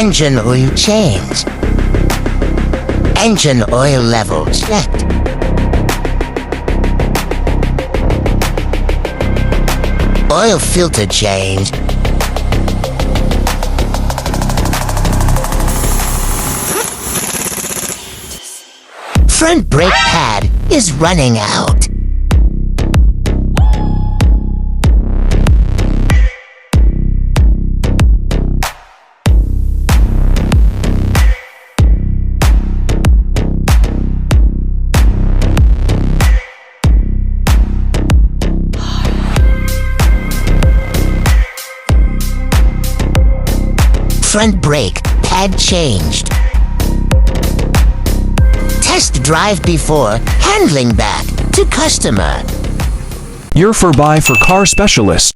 Engine oil change. Engine oil level checked. Oil filter change. Front brake pad is running out. Front brake pad changed. Test drive before handling back to customer. You're for buy for car specialist.